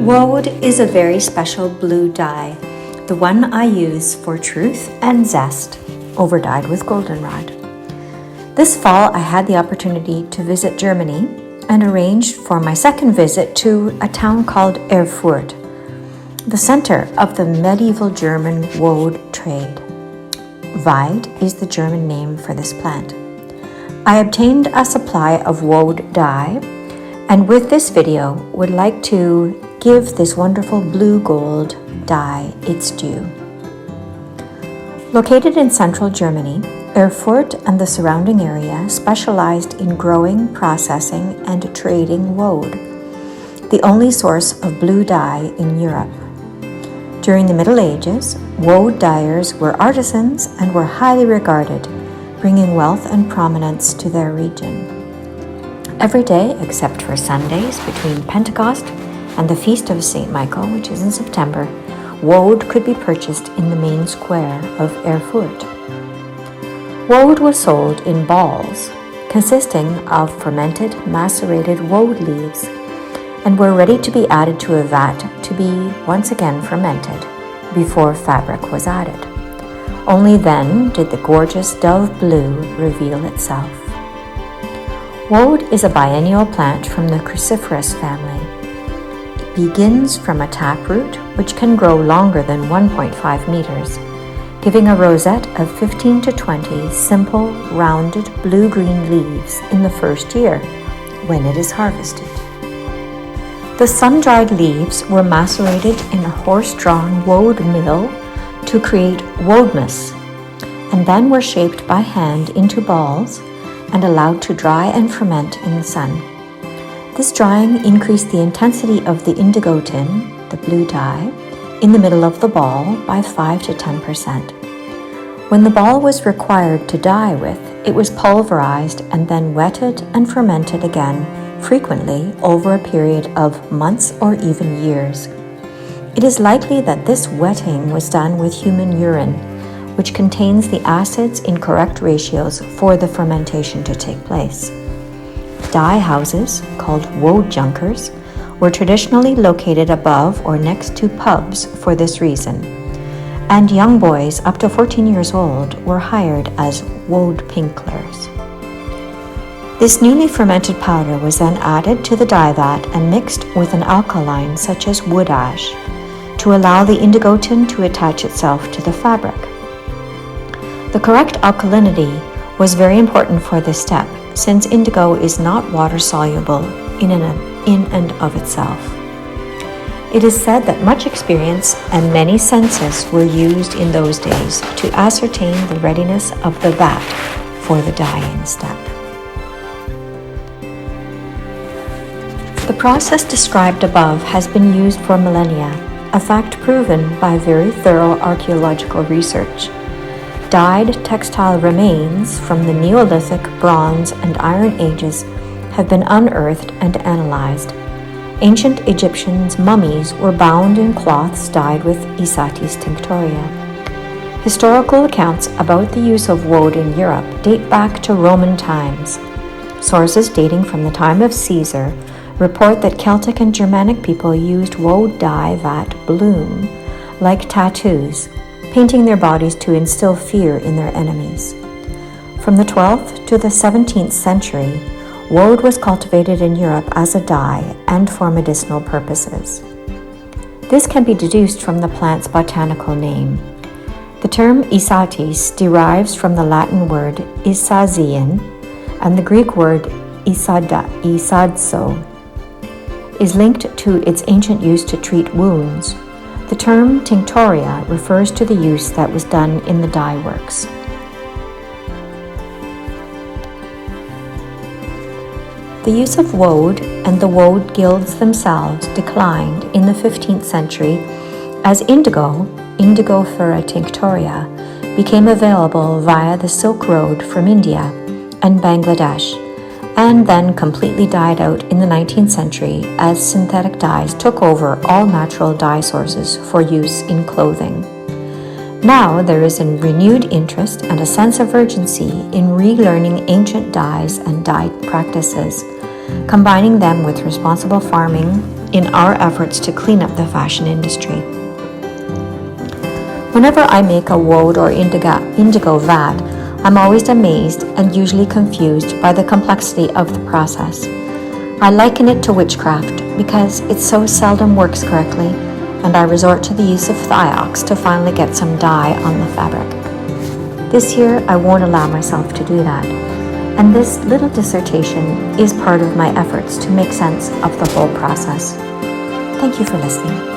Woad is a very special blue dye, the one I use for truth and zest, overdyed with goldenrod. This fall I had the opportunity to visit Germany and arranged for my second visit to a town called Erfurt, the center of the medieval German woad trade. Woad is the German name for this plant. I obtained a supply of woad dye, and with this video would like to give this wonderful blue gold dye its due. Located in central Germany, Erfurt and the surrounding area specialized in growing, processing, and trading woad, the only source of blue dye in Europe. During the Middle Ages, woad dyers were artisans and were highly regarded, bringing wealth and prominence to their region. Every day, except for Sundays between Pentecost and the Feast of St. Michael, which is in September, woad could be purchased in the main square of Erfurt. Woad was sold in balls, consisting of fermented, macerated woad leaves, and were ready to be added to a vat to be once again fermented before fabric was added. Only then did the gorgeous dove blue reveal itself. Woad is a biennial plant from the cruciferous family. It begins from a taproot, which can grow longer than 1.5 meters, giving a rosette of 15 to 20 simple, rounded, blue-green leaves in the first year, when it is harvested. The sun-dried leaves were macerated in a horse-drawn woad mill to create woadmus, and then were shaped by hand into balls and allowed to dry and ferment in the sun. This drying increased the intensity of the indigo tin, the blue dye, in the middle of the ball by 5 to 10%. When the ball was required to dye with, it was pulverized and then wetted and fermented again, frequently over a period of months or even years. It is likely that this wetting was done with human urine, which contains the acids in correct ratios for the fermentation to take place. Dye houses, called woad junkers, were traditionally located above or next to pubs for this reason, and young boys up to 14 years old were hired as woad pinklers. This newly fermented powder was then added to the dye vat and mixed with an alkaline such as wood ash to allow the indigo tin to attach itself to the fabric. The correct alkalinity was very important for this step, since indigo is not water-soluble in and of itself. It is said that much experience and many senses were used in those days to ascertain the readiness of the vat for the dyeing step. The process described above has been used for millennia, a fact proven by very thorough archaeological research. Dyed textile remains from the Neolithic, Bronze, and Iron Ages have been unearthed and analyzed. Ancient Egyptians' mummies were bound in cloths dyed with Isatis Tinctoria. Historical accounts about the use of woad in Europe date back to Roman times. Sources dating from the time of Caesar report that Celtic and Germanic people used woad dye vat bloom like tattoos, painting their bodies to instill fear in their enemies. From the 12th to the 17th century, woad was cultivated in Europe as a dye and for medicinal purposes. This can be deduced from the plant's botanical name. The term Isatis derives from the Latin word isazian, and the Greek word isadso is linked to its ancient use to treat wounds. The term tinctoria refers to the use that was done in the dye works. The use of woad and the woad guilds themselves declined in the 15th century as indigo, Innerwear tinctoria, became available via the Silk Road from India and Bangladesh, and then completely died out in the 19th century as synthetic dyes took over all natural dye sources for use in clothing. Now there is a renewed interest and a sense of urgency in relearning ancient dyes and dye practices, combining them with responsible farming, in our efforts to clean up the fashion industry. Whenever I make a woad or indigo vat, I'm always amazed and usually confused by the complexity of the process. I liken it to witchcraft because it so seldom works correctly, and I resort to the use of thiox to finally get some dye on the fabric. This year, I won't allow myself to do that, and this little dissertation is part of my efforts to make sense of the whole process. Thank you for listening.